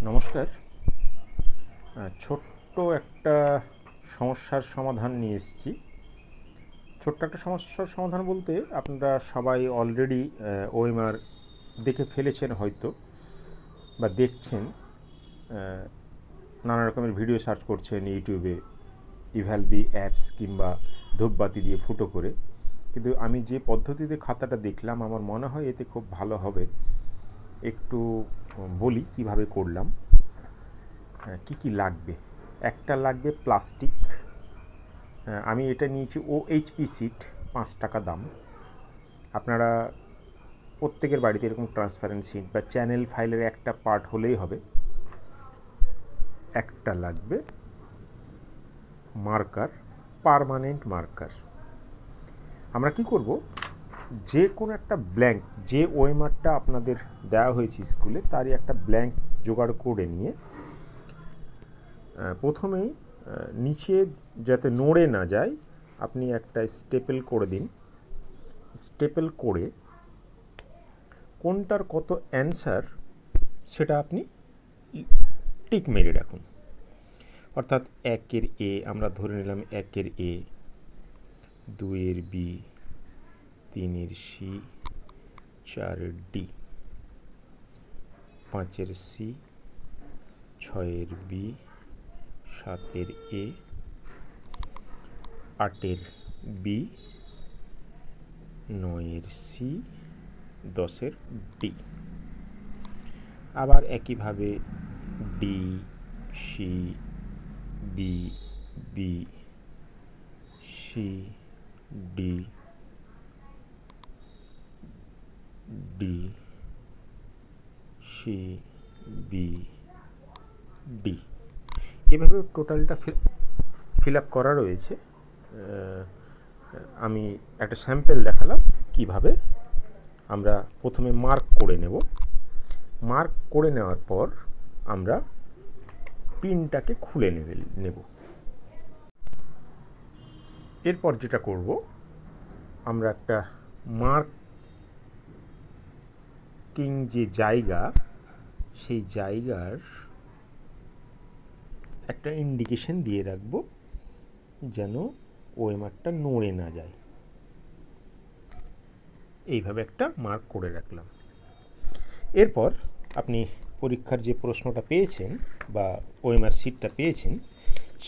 নমস্কার। ছোট্ট একটা সমস্যার সমাধান নিয়ে এসেছি। ছোট্ট একটা সমস্যার সমাধান বলতে আপনারা সবাই অলরেডি ওএমআর দেখে ফেলেছেন হয়তো, বা দেখছেন, নানা রকমের ভিডিও সার্চ করছেন ইউটিউবে ইভ্যালবি অ্যাপস কিংবা ধূপবাতি দিয়ে ফুটো করে। কিন্তু আমি যে পদ্ধতিতে খাতাটা দেখলাম আমার মনে হয় এতে খুব ভালো হবে। একটু বলি কিভাবে করলাম। কি কি লাগবে? একটা লাগবে প্লাস্টিক। আমি এটা নিয়েছি OHP সিট, 5 টাকা দাম। আপনারা প্রত্যেকের বাড়িতে এরকম ট্রান্সপারেন্ট সিট বা চ্যানেল ফাইলের একটা পার্ট হলেই হবে। একটা লাগবে মার্কার, পার্মানেন্ট মার্কার। আমরা কি করব, যে কোনো একটা ব্ল্যাঙ্ক, যে ওএমআরটা আপনাদের দেওয়া হয়েছে স্কুলে তারই একটা ব্ল্যাঙ্ক জোগাড় করে নিয়ে প্রথমেই নিচে যাতে নড়ে না যায় আপনি একটা স্টেপল করে দিন। স্টেপল করে কোনটার কত অ্যান্সার সেটা আপনি টিক মেরে রাখুন। অর্থাৎ 1-এর এ আমরা ধরে নিলাম, 1-এর এ, 2-এর বি, 3-এর সি, 4-এর ডি, 5-এর সি, 6-এর বি, 7-এর এ, 8-এর বি, 9-এর সি, 10-এর ডি। আবার একইভাবে D, C, B, B, C, D, D, C, B, D, এভাবে টোটালটা ফিল আপ করা রয়েছে। আমি একটা স্যাম্পল দেখালাম কিভাবে আমরা প্রথমে মার্ক করে নেব। মার্ক করে নেওয়ার পর আমরা পিনটাকে খুলে নেব। এরপর যেটা করব, আমরা একটা মার্কিং যে জায়গা, সেই জায়গার একটা ইন্ডিকেশন দিয়ে রাখবো যেন ওএমআরটা নড়ে না যায়। এইভাবে একটা মার্ক করে রাখলাম। এরপর আপনি পরীক্ষার যে প্রশ্নটা পেয়েছেন বা ওএমআর সিটটা পেয়েছেন,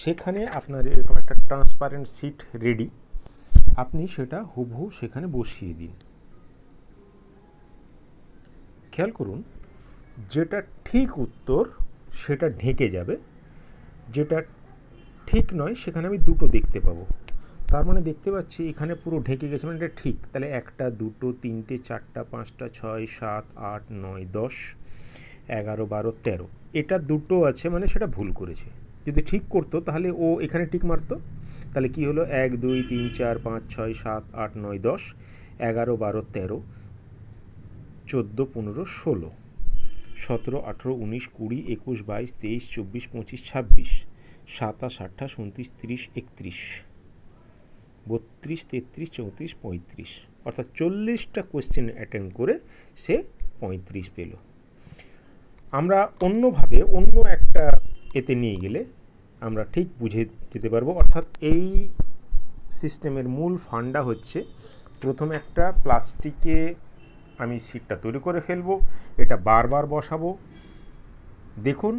সেখানে আপনার এরকম একটা ট্রান্সপারেন্ট সিট রেডি। আপনি সেটা হুবহু সেখানে বসিয়ে দিন। খেয়াল করুন, যেটা ঠিক উত্তর সেটা ঢেকে যাবে, যেটা ঠিক নয় সেখানে আমি দুটো দেখতে পাবো। তার মানে দেখতে পাচ্ছি এখানে পুরো ঢেকে গেছে, মানে এটা ঠিক। তাহলে 1টা 2টো 3টে 4টা 5টা 6 7 8 9 10 11 12 13, এটা দুটো আছে মানে সেটা ভুল করেছে। যদি ঠিক করতো তাহলে ও এখানে টিক মারতো। তাহলে কি হলো, 1 2 3 4 5 6 7 8 9 10 11 12 13 14 15 16 17 18 19 20 21 22 23 24 25 26 27 28 29 30 31 32 33 34 35, অর্থাৎ 40টা কোয়েশ্চেন অ্যাটেন্ড করে সে 35 পেল। আমরা অন্যভাবে অন্য একটা এতে নিয়ে গেলে আমরা ঠিক বুঝে যেতে পারবো। অর্থাৎ এই সিস্টেমের মূল ফান্ডা হচ্ছে, প্রথমে একটা প্লাস্টিকে আমি সিটটা তৈরি করে ফেলবো, এটা বারবার বসাবো। দেখুন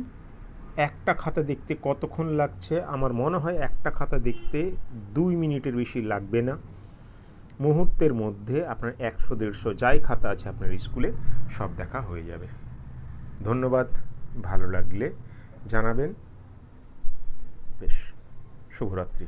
একটা খাতা দেখতে কতক্ষণ লাগছে। আমার মনে হয় একটা খাতা দেখতে 2 মিনিটের বেশি লাগবে না। মুহূর্তের মধ্যে আপনার 100-150 যাই খাতা আছে আপনার স্কুলে সব দেখা হয়ে যাবে। ধন্যবাদ। ভালো লাগলে জানাবেন। বেশ, শুভরাত্রি।